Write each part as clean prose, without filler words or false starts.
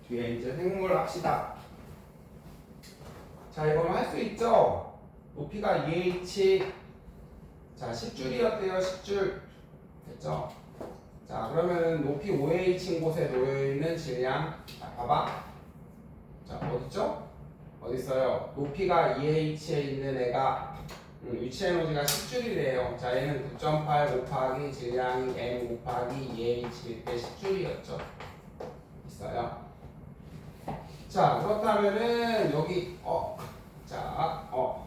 뒤에 이제 생물을 합시다. 자, 이거는 할 수 있죠? 높이가 2h, 자, 10줄이었대요. 10줄. 됐죠? 자, 그러면 높이 5h인 곳에 놓여있는 질량. 자, 봐봐. 자, 어딨죠? 어딨어요? 높이가 2h에 있는 애가 위치 에너지가 10줄이래요. 자, 얘는 9.8 곱하기 질량이 m 곱하기 2h일 때 10줄이었죠. 있어요. 자, 그렇다면은 여기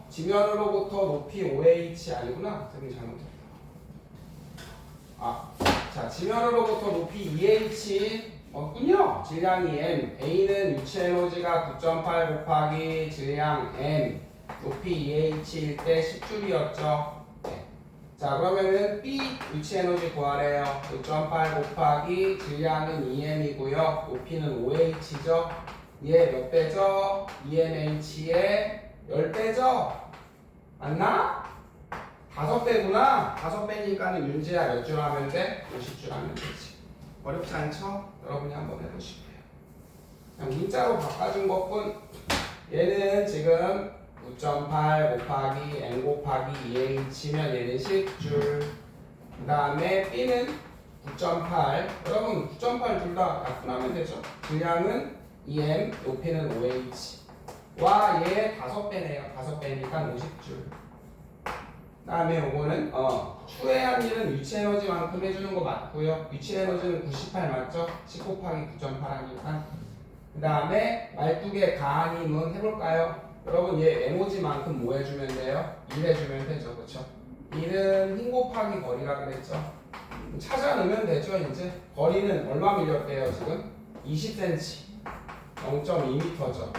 지면으로부터 높이 5h 아니구나. 선생님 잘못했다. 자, 지면으로부터 높이 2h 맞군요. 질량이 m, a는 위치 에너지가 9.8 곱하기 질량 m, 높이 2h일 때 10줄이었죠. 네. 자, 그러면은 b 위치 에너지 구하래요. 9.8 곱하기 질량은 2m이고요. 높이는 5h죠. 얘 몇 배죠? 2mh의 10배죠? 맞나? 5배구나. 5배니까는 윤지야 몇 줄 하면 돼? 50줄 하면 되지. 어렵지 않죠? 여러분이 한번 해보시고요. 그냥 문자로 바꿔준 것뿐. 얘는 지금 9.8 곱하기 n 곱하기 2h면 얘는 10줄. 그 다음에 b는 9.8. 여러분 9.8 둘 다 약분하면 되죠? 질량은 2m, 높이는 5h. 와, 얘 5배네요. 5배니까 50줄. 그 다음에 요거는 추해한 일은 위치 에너지만큼 해주는 거 맞고요. 위치 에너지는 98 맞죠? 10 곱하기 9.8 하니까. 그 다음에 말뚝의 가한 힘은 해볼까요? 여러분 얘 에너지만큼 뭐 해주면 돼요? 1 해주면 되죠. 그쵸? 1은 힘 곱하기 거리라 그랬죠? 찾아 넣으면 되죠. 이제 거리는 얼마 밀렸대요 지금? 20cm 0.2m죠.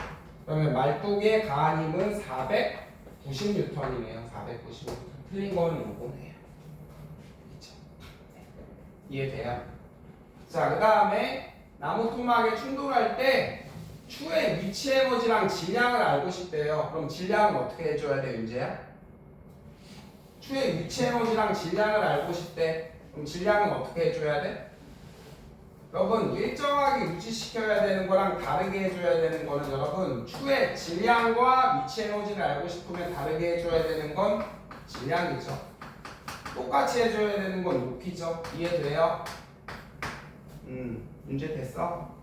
그러면 말뚝의 가한 힘은 490N이네요. 490N. 틀린 거는 요거네요. 그렇죠? 이해돼요? 자, 그 다음에 나무 토막에 충돌할 때 추의 위치 에너지랑 질량을 알고 싶대요. 그럼 질량은 어떻게 해줘야 돼, 윤재야? 추의 위치 에너지랑 질량을 알고 싶대. 그럼 질량은 어떻게 해줘야 돼? 여러분, 일정하게 유지시켜야 되는 거랑 다르게 해줘야 되는 거는 여러분, 추의 질량과 위치 에너지를 알고 싶으면 다르게 해줘야 되는 건 질량이죠. 똑같이 해줘야 되는 건 높이죠. 이해돼요? 문제 됐어?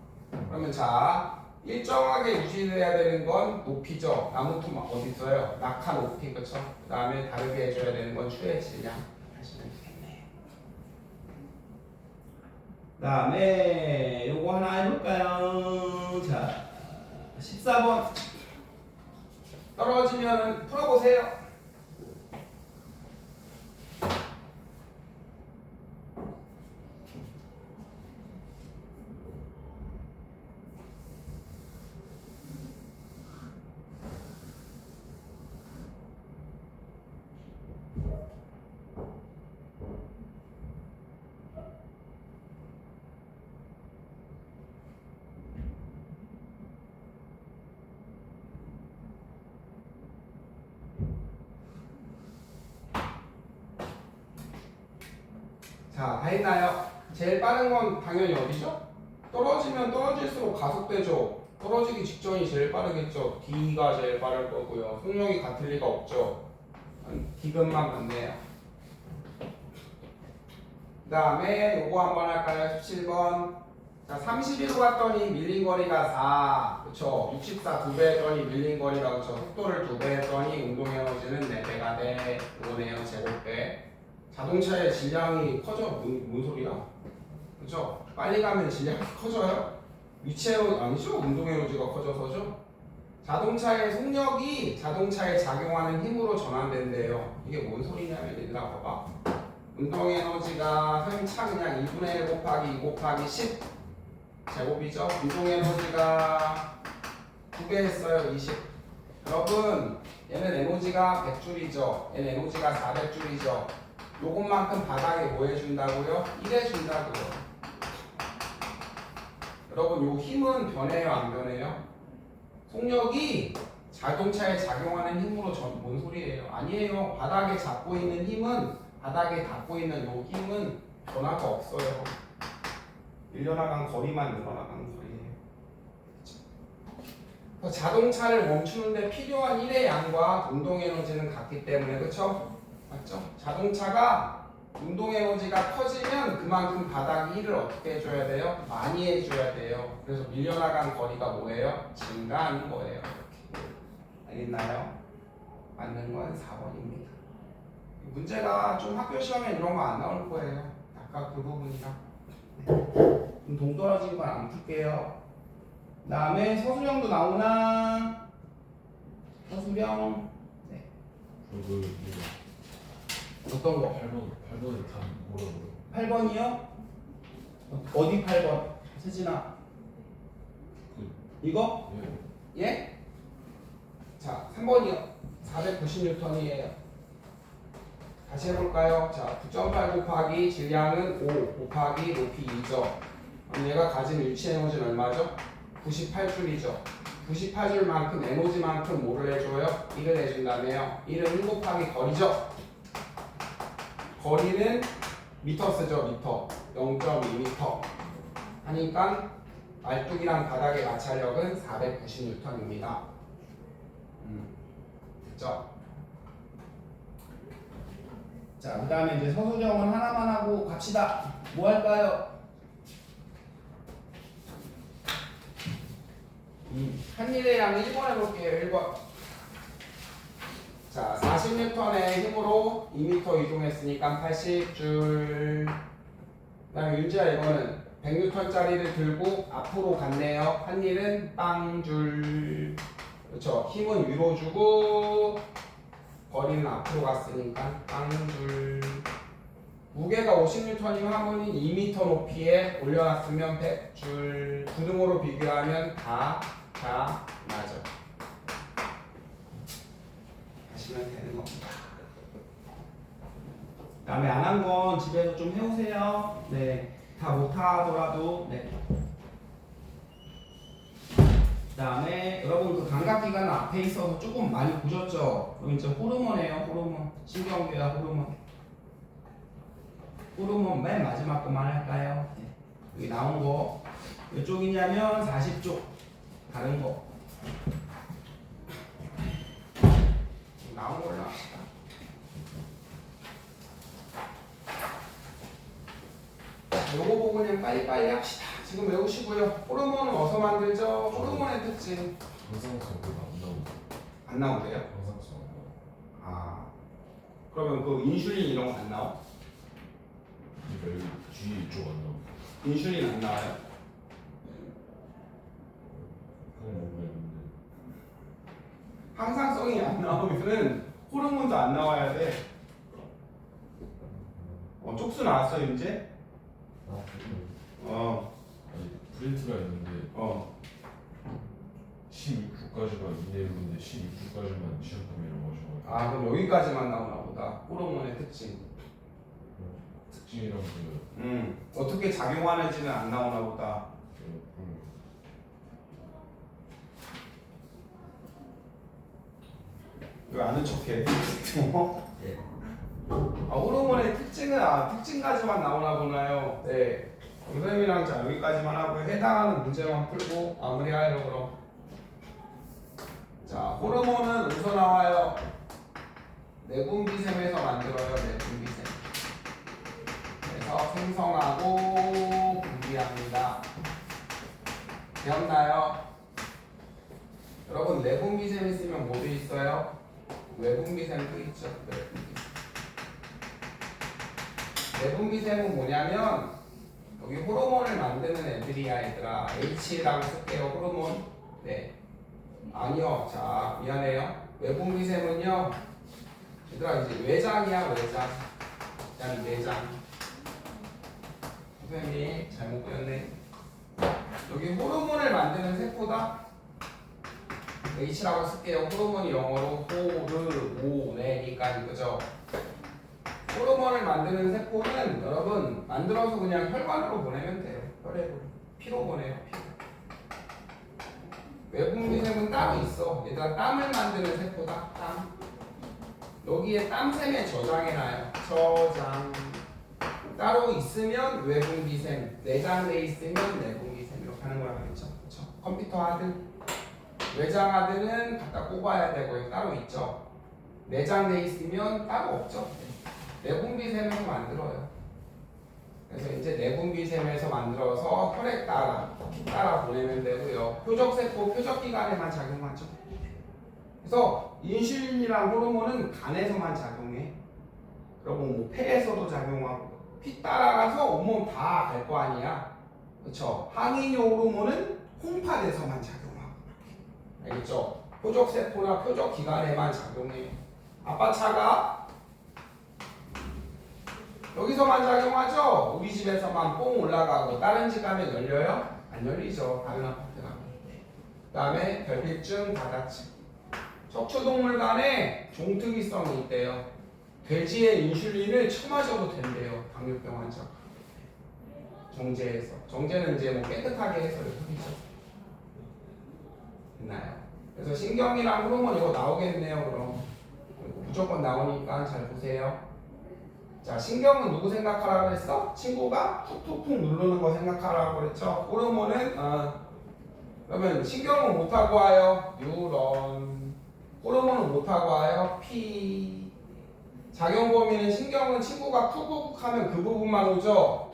그러면 자, 일정하게 유지해야 되는 건 높이죠. 나무 토막 어디 있어요? 낙하 높이, 그쵸? 그 다음에 다르게 해줘야 되는 건 추의 질량 하시면 되겠네요. 그 다음에 요거 하나 해볼까요? 자, 14번 떨어지면 풀어보세요. 자, 다 했나요? 제일 빠른 건 당연히 어디죠? 떨어지면 떨어질수록 가속되죠. 떨어지기 직전이 제일 빠르겠죠. D가 제일 빠를 거고요. 속력이 같을 리가 없죠. D근만 맞네요. 그 다음에 요거 한번 할까요? 17번. 자, 31로 갔더니 밀린 거리가 4. 그쵸? 64 2배 했더니 밀린 거리가 그쵸? 속도를 2배 했더니 운동 에너지는 4배가 돼. 이거네요. 제곱배. 자동차의 질량이 커져. 뭔 소리야? 그쵸? 빨리 가면 질량이 커져요? 위치 에너지 아니죠? 운동 에너지가 커져서죠? 자동차의 속력이 자동차에 작용하는 힘으로 전환된대요. 이게 뭔 소리냐면 얘들아 봐봐. 운동 에너지가 선생님 차 그냥 2분의 1 곱하기 2 곱하기 10 제곱이죠? 운동 에너지가 2배 했어요. 20. 여러분 얘는 에너지가 100줄이죠. 얘는 에너지가 400줄이죠. 요것만큼 바닥에 뭐 해준다고요? 1 해준다고요. 여러분 요 힘은 변해요? 안 변해요? 속력이 자동차에 작용하는 힘으로 뭔 소리예요? 아니에요. 바닥에 잡고 있는 힘은 바닥에 닿고 있는 요 힘은 변화가 없어요. 밀려나간 거리만 늘어나가는 거리예요. 자동차를 멈추는데 필요한 1의 양과 운동 에너지는 같기 때문에 그렇죠? 맞죠? 자동차가 운동 에너지가 커지면 그만큼 바닥이 1을 어떻게 해줘야 돼요? 많이 해줘야 돼요. 그래서 밀려나간 거리가 뭐예요? 증가하는 거예요. 이렇게. 알겠나요? 맞는 건 4번입니다. 문제가 좀 학교 시험에 이런 거 안 나올 거예요. 아까 그 부분이랑. 네. 그럼 동떨어진 건 안 풀게요. 그 다음에 서술형도 나오나? 서술형. 네. 어떤 거? 8번이 다 뭐라고요? 8번이요? 어디 8번? 세진아. 이거? 예. 예? 자, 3번이요. 490N이에요. 다시 해볼까요? 자, 9.8 곱하기 질량은 5 곱하기 높이 2죠. 그럼 얘가 가진 유치 에너지는 얼마죠? 98줄이죠. 98줄만큼 에너지만큼 뭐를 해줘요? 1을 해준다며요. 1은 1 곱하기 거리죠. 거리는 미터 쓰죠. 미터. 0.2m 하니까 말뚝이랑 바닥의 마찰력은 490N입니다. 됐죠? 자, 그 다음에 이제 서술형은 하나만 하고 갑시다. 뭐 할까요? 한일의 양 1번 해볼게요. 1번. 자, 40N의 힘으로 2m 이동했으니까 80줄. 그 다음에 윤지야 이거는 100N짜리를 들고 앞으로 갔네요. 한일은 빵줄. 그렇죠. 힘은 위로 주고 거리는 앞으로 갔으니까 빵줄. 무게가 50N이면 하모니 2m 높이에 올려놨으면 100줄. 구등으로 비교하면 다 맞아. 하시면 되는 겁니다. 다음에 안 한 건 집에서 좀 해오세요. 네, 다 못하더라도. 네. 다음에 여러분 그 감각기관 앞에 있어서 조금 많이 보셨죠? 그럼 이제 호르몬이에요. 호르몬. 신경계와 호르몬. 호르몬 맨 마지막 것만 할까요? 네. 여기 나온 거 몇 쪽이냐면 40쪽. 다른 거 나온 걸로 합시다. 요거 보고 그냥 빨리빨리 합시다. 지금 외우시고요. 호르몬은 어디서 만들죠? 호르몬의 특징. 항상성은 안 나오고. 안 나오세요? 항상성. 아, 그러면 그 인슐린 이런 거 안 나와? 그러니까 여기 뒤에 이쪽 안 나오고. 인슐린 안 나와요? 그건 모르겠는데. 항상성이 안 나오면은 호르몬도 안 나와야 돼. 쪽수 나왔어 이제? 아, 아니 프린트가 있는데 16주까지가 이내로인데 16주까지만 시험품이라고 하셔가지고. 아, 그럼 여기까지만 나오나 보다. 호르몬의 특징. 특징이랑 그 어떻게 작용하는지는 안 나오나 보다. 왜 아는 척해? 예. 호르몬의 특징은 특징까지만 나오나 보나요? 네. 선생님이랑 자 여기까지만 하고 해당하는 문제만 풀고 마무리하려고 그럼. 자, 호르몬은 어디서 나와요? 내분비샘에서 만들어요. 내분비샘. 그래서 생성하고 분비합니다. 배웠나요? 여러분 내분비샘 있으면 뭐도 있어요? 외분비샘도 있죠. 내분비샘은 뭐냐면 여기 호르몬을 만드는 애들이야 얘들아. H라고 쓸게요. 호르몬. 네. 아니요. 자, 미안해요. 외분비샘은요 얘들아 이제 외장이야. 외장. 그냥 내장. 선생님 잘못 보였네. 여기 호르몬을 만드는 세포다. H라고 쓸게요. 호르몬이 영어로 호르몬이니까 그죠? 호르몬을 만드는 세포는 여러분 만들어서 그냥 혈관으로 보내면 돼요. 혈액으로. 피로 보내요. 피로. 외분비샘은 따로 있어. 얘들아 땀을 만드는 세포다. 땀. 여기에 땀샘에 저장해놔요. 저장. 따로 있으면 외분비샘. 내장돼 있으면 내분비샘. 이렇게 하는 거라 그랬죠. 그렇죠? 컴퓨터 하드. 외장하드는 갖다 꼽아야 되고 따로 있죠. 내장돼 있으면 따로 없죠. 내분비샘에서 만들어요. 그래서 이제 내분비샘에서 만들어서 혈액 따라 피 따라 보내면 되고요. 표적세포 표적기관에만 작용하죠. 그래서 인슐린이랑 호르몬은 간에서만 작용해. 그리고 뭐 폐에서도 작용하고 피 따라가서 온몸 다 갈 거 아니야. 그렇죠? 항인효 호르몬은 홍파돼서만 작용하고. 알겠죠? 표적세포나 표적기관에만 작용해. 아빠 차가 여기서만 작용하죠? 우리 집에서만 뽕 올라가고 다른 집 가면 열려요? 안 열리죠. 다른 아파트 가면. 그 다음에 결핍증, 다다증. 척추동물 간에 종특이성이 있대요. 돼지의 인슐린을 처마셔도 된대요. 당뇨병 환자. 정제해서. 정제는 이제 뭐 깨끗하게 해서 흡이죠. 됐나요? 그래서 신경이랑 호르몬 이거 나오겠네요. 그럼 무조건 나오니까 잘 보세요. 자, 신경은 누구 생각하라고 했어? 친구가 툭툭툭 누르는 거 생각하라고 그랬죠? 호르몬은 그러면 신경은 못하고 와요. 뉴런. 호르몬은 못하고 와요. 피. 작용 범위는 신경은 친구가 푹푹 하면 그 부분만 오죠?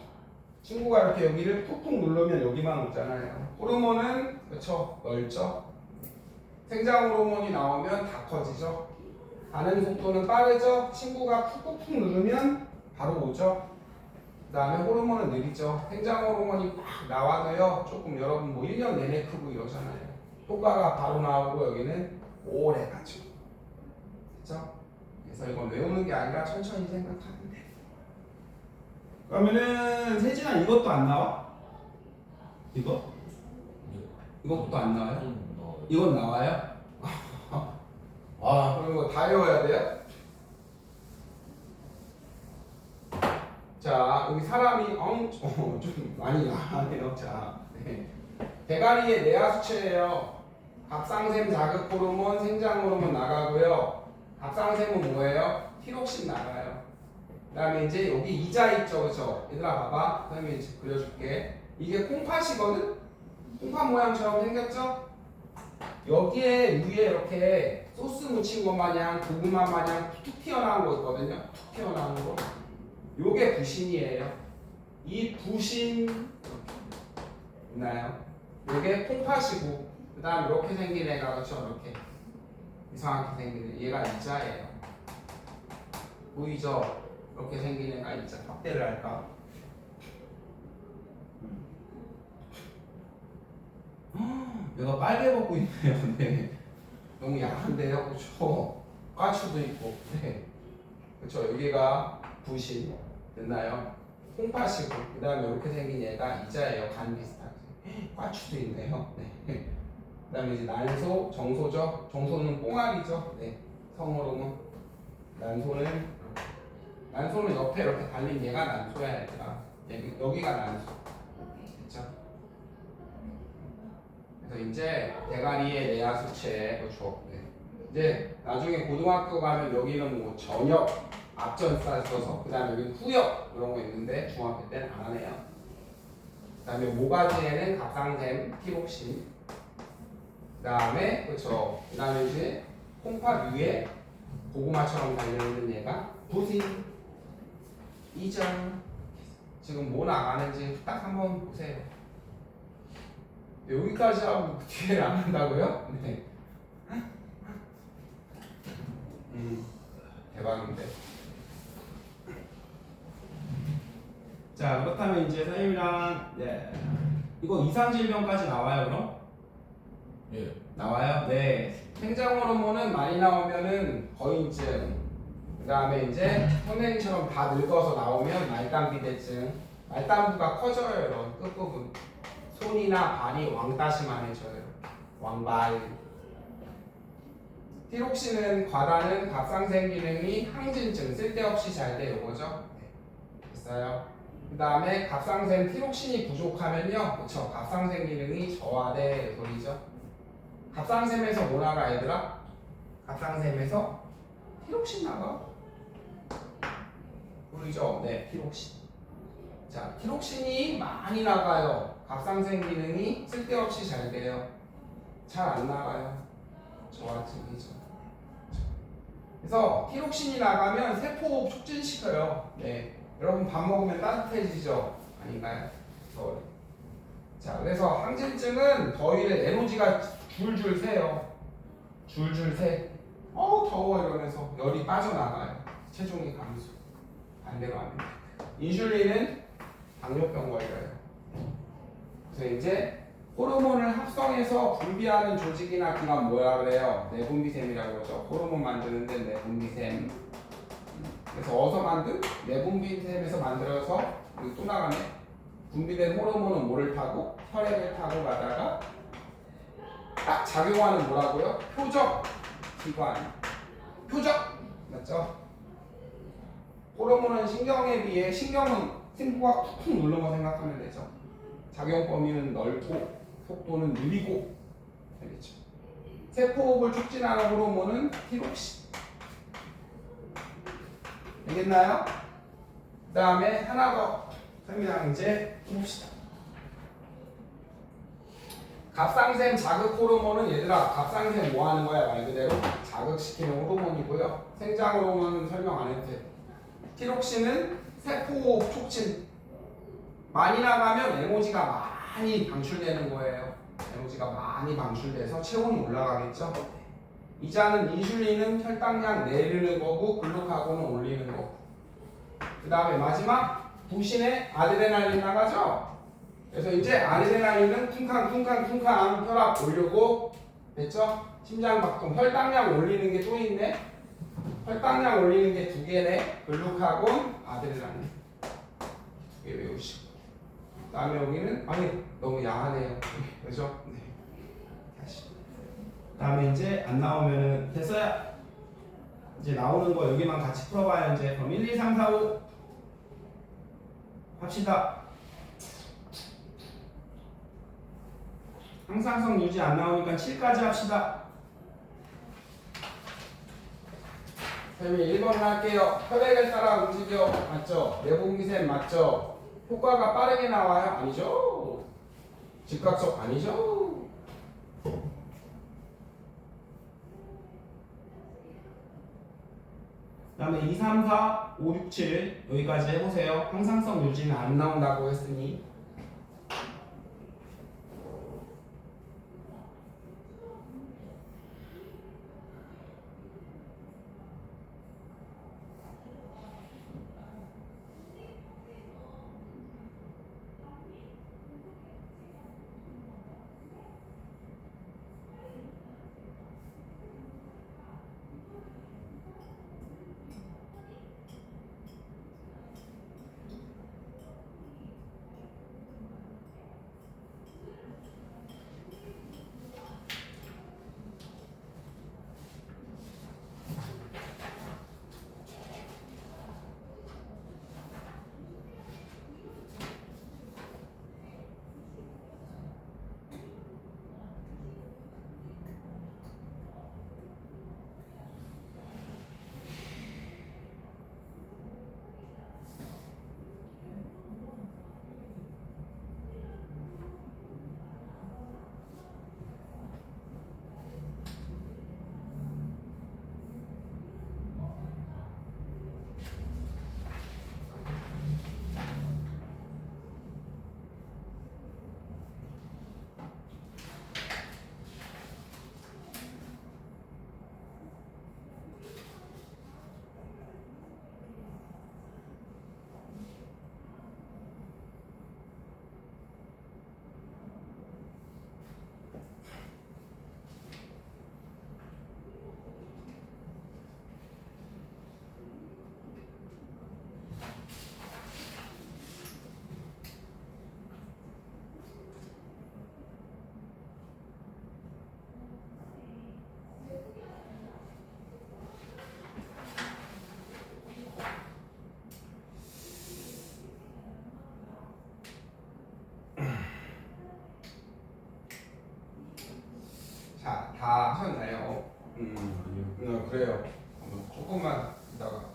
친구가 이렇게 여기를 푹푹 누르면 여기만 오잖아요. 호르몬은 그렇죠? 넓죠? 생장 호르몬이 나오면 다 커지죠? 가는 속도는 빠르죠? 친구가 푹푹 누르면 바로 오죠? 그 다음에 호르몬은 느리죠? 생장 호르몬이 막 나와도요, 조금 여러분 뭐 1년 내내 크고 이러잖아요. 효과가 바로 나오고 여기는 오래 가죠. 그죠? 그래서 이건 외우는 게 아니라 천천히 생각하면 돼. 그러면은 세진아 이것도 안 나와? 이거? 이것도 안 나와요? 이건 나와요? 아, 그럼 이거 다 외워야 돼요? 자, 여기 사람이 좀 많이 나가네요. 자, 네. 대가리의 내하수체예요. 갑상샘 자극 호르몬, 생장 호르몬 나가고요. 갑상샘은 뭐예요? 티록신 나가요. 그다음에 이제 여기 이자 있죠, 그렇죠? 얘들아 봐봐, 선생님이 이제 그려줄게. 이게 콩팥이거든. 콩팥 모양처럼 생겼죠? 여기에 위에 이렇게 소스 묻힌 것 마냥 고구마 마냥 툭 튀어나온 거 있거든요. 툭 튀어나온 거. 요게 부신이에요. 이 부신 있나요? 요게 콩팥이고 그 다음 이렇게 생긴 애가 그렇죠? 이렇게 이상하게 생긴 애. 얘가 이자예요. 보이죠? 이렇게 생긴 애가 이자. 확대를 할까? 얘가 빨개 벗고 있네요. 네. 너무 야한데요, 그렇죠? 까추도 있고, 네, 그렇죠? 여기가 부신 됐나요? 콩팥이고, 그 다음에 이렇게 생긴 얘가 이자예요. 간 비슷하게. 까추도 있네요. 네. 그 다음에 이제 난소, 정소죠. 정소는 꽁알이죠. 네, 성호르몬. 난소는 옆에 이렇게 달린 얘가 난소야, 얘들아. 여기가 난소. 됐죠? 그래서 이제 대가리의 내하수체, 그렇죠? 네. 이제 나중에 고등학교 가면 여기는 뭐 전역, 앞전사 써서 그 다음에 여기 후역 이런 거 있는데 중학교 때는 안 하네요. 그 다음에 모가지에는 갑상샘, 티록신. 그 다음에 그렇죠. 그 다음에 이제 콩팥 위에 고구마처럼 달려있는 얘가 부신, 이장. 지금 뭐 나가는지 딱 한번 보세요. 여기까지 하고 뒤에를 안 한다고요? 네. 대박인데. 자, 그렇다면 이제 선생님이랑 이거 이상질병까지 나와요, 그럼? 예. 나와요? 네. 생장 호르몬은 많이 나오면은 거인증. 그 다음에 이제 선생님처럼 다 늙어서 나오면 말단비대증. 말단부가 커져요, 여러분. 끝부분. 손이나 발이 왕따심만해져요. 왕발. 티록신은 과다는 갑상샘 기능이 항진증 쓸데없이 잘 돼 요거죠. 네. 됐어요. 그 다음에 갑상샘 티록신이 부족하면요, 그렇죠. 갑상샘 기능이 저하돼 소리죠. 갑상샘에서 뭐 나가 얘들아? 갑상샘에서 티록신 나가. 보이죠? 네, 티록신. 자, 티록신이 많이 나가요. 갑상샘 기능이 쓸데없이 잘 돼요. 잘 안 나가요. 저와 증이죠. 그래서 티록신이 나가면 세포 촉진시켜요. 네. 여러분 밥 먹으면 따뜻해지죠? 아닌가요? 더울. 자, 그래서 항진증은 더위를 에너지가 줄줄 새요. 줄줄 새. 더워 이러면서 열이 빠져나가요. 체중이 감소. 반대로 합니다. 인슐린은 당뇨병 걸려요. 그래서 이제 호르몬을 합성해서 분비하는 조직이나 기관 뭐라 그래요? 내분비샘이라고 그러죠. 호르몬 만드는 데 내분비샘. 그래서 어디서 만든? 내분비샘에서 만들어서 여기 또 나가네. 분비된 호르몬은 뭐를 타고? 혈액을 타고 가다가 딱 작용하는 뭐라고요? 표적 기관. 표적! 맞죠? 호르몬은 신경에 비해 신경은 심부가 쿡쿡 누르는 거 생각하면 되죠. 작용 범위는 넓고 속도는 느리고 알겠죠? 세포호흡을 촉진하는 호르몬은 티록신. 알겠나요? 그 다음에 하나 더 설명 이제 해봅시다. 갑상샘 자극 호르몬은 얘들아 갑상샘 뭐 하는 거야? 말 그대로 자극시키는 호르몬이고요. 생장 호르몬은 설명 안 해도 돼. 티록신은 세포호흡 촉진. 많이 나가면 에너지가 많이 방출되는 거예요. 에너지가 많이 방출돼서 체온이 올라가겠죠. 이자는 인슐린은 혈당량 내리는 거고 글루카곤은 올리는 거고. 그 다음에 마지막 부신에 아드레날린 나가죠. 그래서 이제 아드레날린은 쿵쾅쿵쾅쿵쾅 혈압 올리고 됐죠? 심장박동 혈당량 올리는 게 또 있네. 혈당량 올리는 게 두 개네. 글루카곤 아드레날린 두 개 외우시고. 그 다음에 여기는 아니 너무 야하네요. 그죠? 네. 다시. 그 다음에 이제 안 나오면은 됐어요. 이제 나오는 거 여기만 같이 풀어봐요. 이제 그럼 1, 2, 3, 4, 5 합시다. 항상성 유지 안 나오니까 7까지 합시다. 선생님 1번을 할게요. 혈액을 따라 움직여. 맞죠? 내분비샘 맞죠? 효과가 빠르게 나와요? 아니죠? 즉각적 아니죠? 그 다음에 2, 3, 4, 5, 6, 7 여기까지 해보세요. 항상성 유지는 안 나온다고 했으니 자, 다 하셨나요? 아니요. 그래요. 조금만 이따가.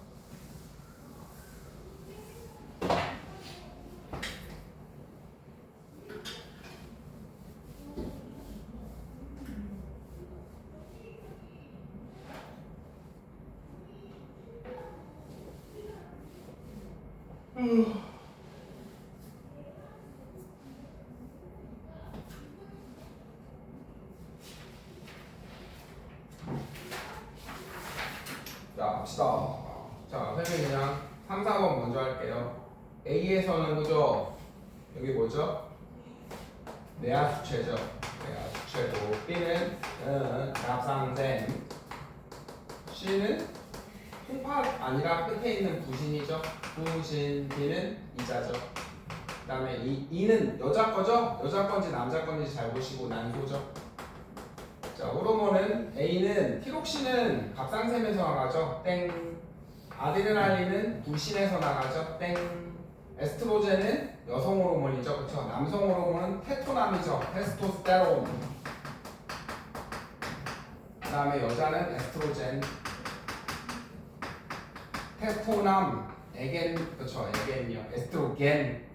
자, 봅시다. 자, 선생님 그냥 3, 4번 먼저 할게요. A에서는 그죠? 여기 뭐죠? 내야 수채죠. 내야 수채고 B는 납상샘, C는 통합 아니라 끝에 있는 부신이죠. 부신, D는 이자죠. 그 다음에 E는 여자 거죠? 여자 건지 남자 건지 잘 보시고 난소죠. 자, 호르몬은 A는 티록신은 갑상샘에서 나가죠. 땡. 아드레날린은 부신에서 나가죠. 땡. 에스트로겐은 여성 호르몬이죠. 그렇죠? 남성 호르몬은 테토남이죠. 테스토스테론. 그다음에 여자는 에스트로겐. 테토남, 에겐, 그렇죠? 에겐이요. 에스트로겐.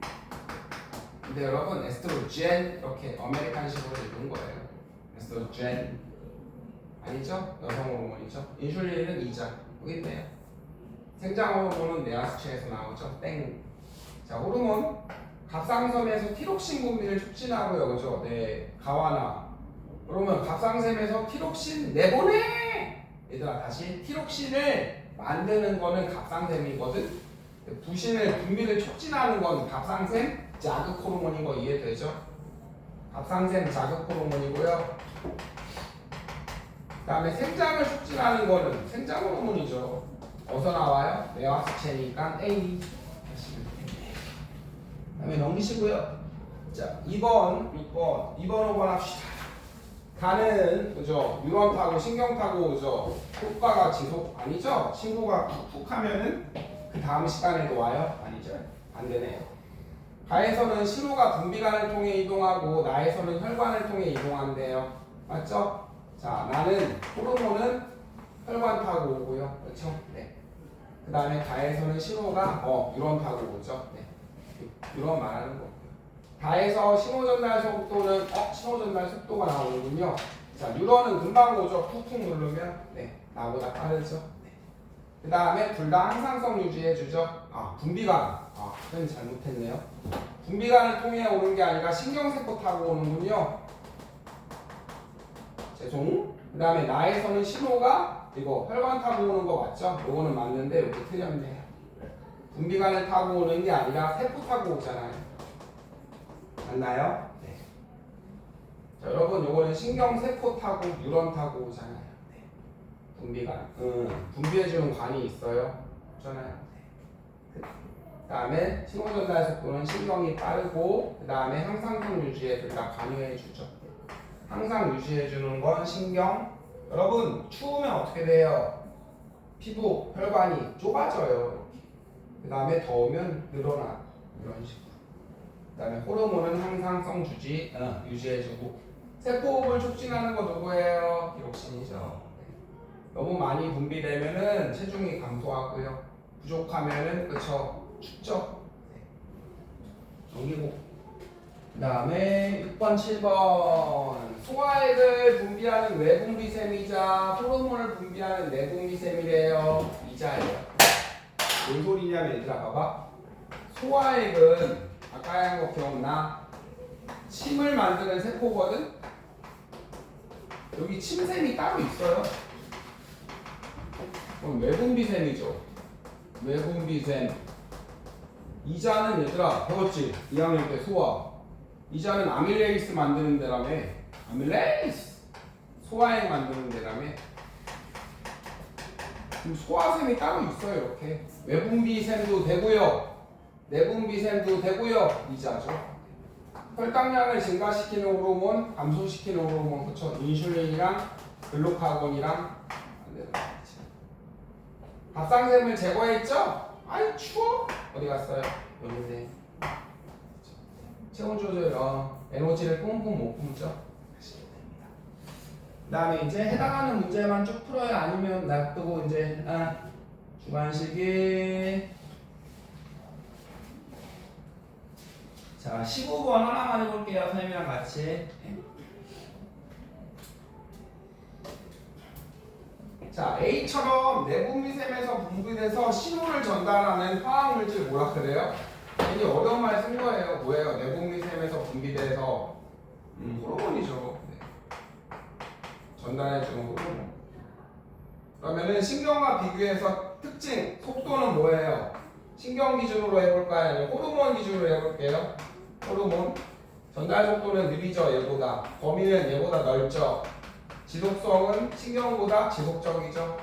근데 여러분 에스트로겐 이렇게 아메리칸식으로 읽은 거예요. 에스트로겐 아니죠? 여성 호르몬이죠. 인슐린은 이자. 여기 있네요. 생장 호르몬은 내하수체에서 나오죠. 땡. 자, 호르몬 갑상섬에서 티록신 분비를 촉진하고요. 그죠? 네. 가와나. 그러면 갑상샘에서 티록신 내보내. 얘들아 다시 티록신을 만드는 거는 갑상샘이거든. 부신을 분비를 촉진하는 건 갑상샘 자극 호르몬인 거 이해되죠? 갑상샘 자극 호르몬이고요. 그다음에 생장을 촉진하는 거는 생장 호르몬이죠. 어디서 나와요? 내화수체니까 A. 그다음에 넘기시고요. 자, 2번, 6번, 2번, 5번 합시다. 가는 그죠? 유런 타고 신경 타고 그죠? 효과가 지속 아니죠? 친구가 푹푹 하면은 그 다음 시간에도 와요? 아니죠? 안 되네요. 가에서는 신호가 분비관을 통해 이동하고 나에서는 혈관을 통해 이동한대요. 맞죠? 자, 나는 호르몬은 혈관 타고 오고요. 그렇죠? 네. 그 다음에 가에서는 신호가 유런 타고 오죠. 네. 유런 말하는 거고요. 가에서 신호 전달 속도는 신호 전달 속도가 나오는군요. 자, 유런은 금방 오죠. 푹푹 누르면 네, 나보다 빠르죠. 네. 그 다음에 둘 다 항상성 유지해주죠. 분비관. 그건 잘못했네요. 분비관을 통해 오는 게 아니라 신경세포 타고 오는군요. 죄송. 그 다음에 나에서는 신호가 이거 혈관 타고 오는 거 맞죠? 요거는 맞는데 여기 틀렸네요. 분비관을 타고 오는 게 아니라 세포 타고 오잖아요. 맞나요? 네. 자, 여러분 요거는 신경세포 타고 뉴런 타고 오잖아요. 네. 분비관. 분비해주는 관이 있어요. 없잖아요. 네. 그 다음에 신호전달 속도는 신경이 빠르고 그 다음에 항상성 유지에 둘 다 관여해주죠. 항상 유지해주는 건 신경. 여러분 추우면 어떻게 돼요? 피부 혈관이 좁아져요. 그 다음에 더우면 늘어나. 이런 식으로. 그 다음에 호르몬은 항상성 유지해주고 세포호흡을 촉진하는 거 누구예요? 디옥신이죠. 너무 많이 분비되면은 체중이 감소하고요. 부족하면은 그쵸 춥죠. 넘기고 그 다음에 6번 7번 소화액을 분비하는 외분비샘이자 호르몬을 분비하는 내분비샘이래요. 이자예요. 뭔 소리냐면 얘들아 봐봐. 소화액은 아까 한 거 기억나? 침을 만드는 세포거든? 여기 침샘이 따로 있어요. 그럼 외분비샘이죠. 외분비샘. 이자는 얘들아 배웠지? 2학년 때 소화. 이자는 아밀레이스 만드는 데라며. 아밀레이스. 소화액 만드는 데라며. 그럼 소화샘이 따로 있어요. 이렇게. 외분비샘도 되고요. 내분비샘도 되고요. 이자죠. 혈당량을 증가시키는 호르몬, 감소시키는 호르몬, 그쵸? 인슐린이랑 글루카곤이랑 갑상샘을 제거했죠? 아이 추워? 어디 갔어요? 여기네. 체온 조절, 에너지를 뿜뿜 못 뿜죠? 그 다음에 이제 해당하는 문제만 쭉 풀어요? 아니면 놔두고 이제 주관식이 자 15번 하나만 해볼게요. 선생님이랑 같이. 자, A처럼 내분비샘에서 분비돼서 신호를 전달하는 화학물질 뭐라 그래요? 괜히 어려운 말 쓴 거예요. 뭐예요? 내분비샘에서 분비돼서 호르몬이죠. 네. 전달해주는 호르몬. 그러면은 신경과 비교해서 특징, 속도는 뭐예요? 신경 기준으로 해볼까요? 아니면 호르몬 기준으로 해볼게요? 호르몬. 전달 속도는 느리죠, 얘보다. 범위는 얘보다 넓죠. 지속성은 신경보다 지속적이죠.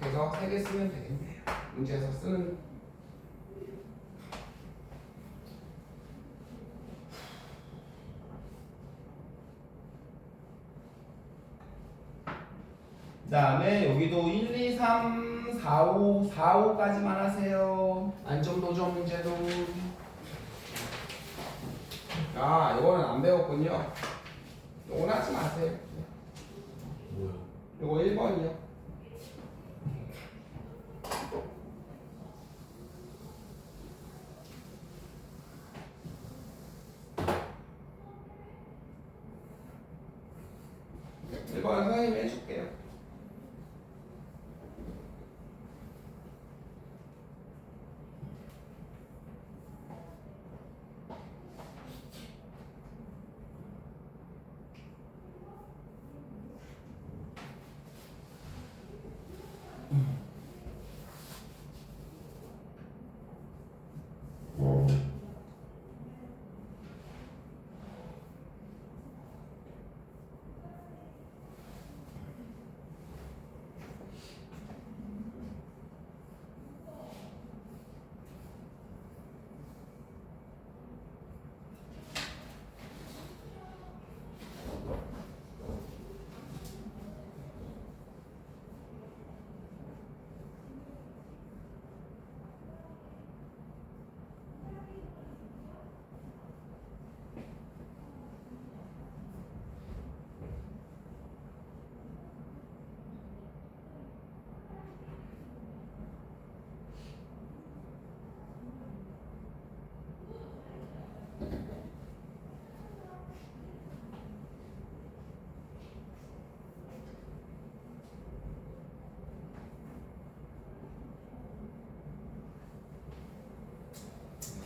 이렇게 해서 3개 쓰면 되겠네요. 문제에서 쓰는. 그 다음에 여기도 1, 2, 3, 4, 5, 4, 5까지만 하세요. 안점도점 문제도. 아, 이거는 안 배웠군요. 이건 하지 마세요. 뭐야? 이거 1번이요. 이번엔 선생님이 해줄게요.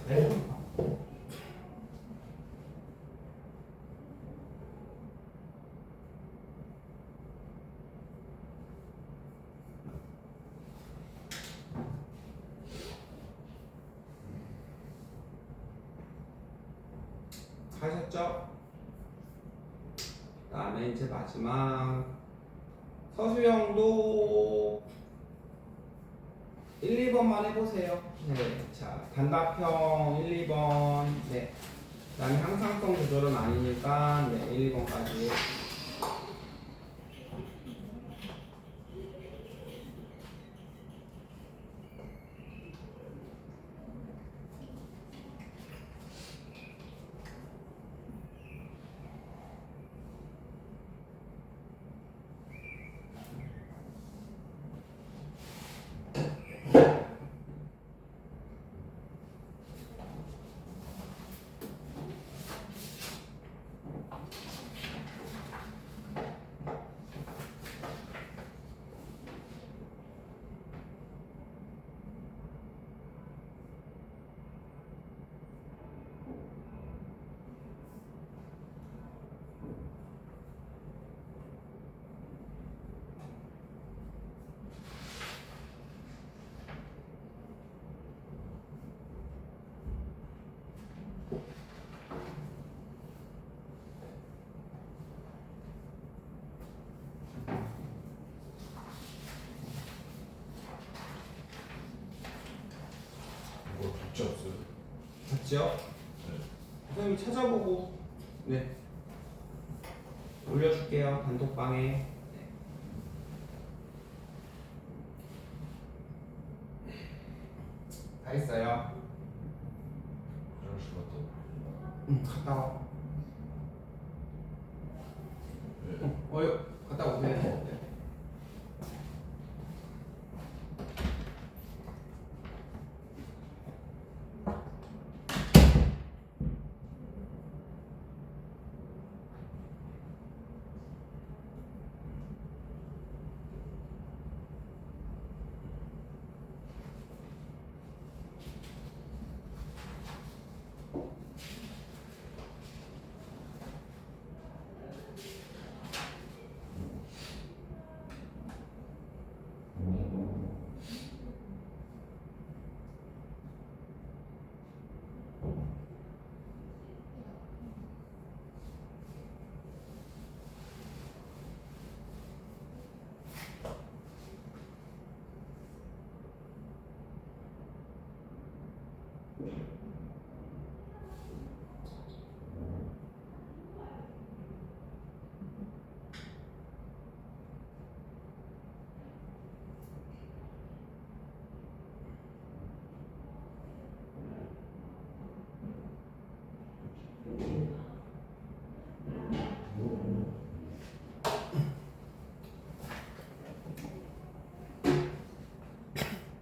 네. 하셨죠? 그다음에 이제 마지막 서수형도 1, 2번만 해보세요. 네, 자 단답형 1, 2번. 네, 그다음에 항상성 구조는 아니니까 네, 1, 2번까지. 이거 답지 없어요? 맞죠? 네. 선생님이 찾아보고 네 올려줄게요. 단톡방에. 네. 다 했어요. 화장실 갔다 와. 갔다 와. 네. 갔다 오세요.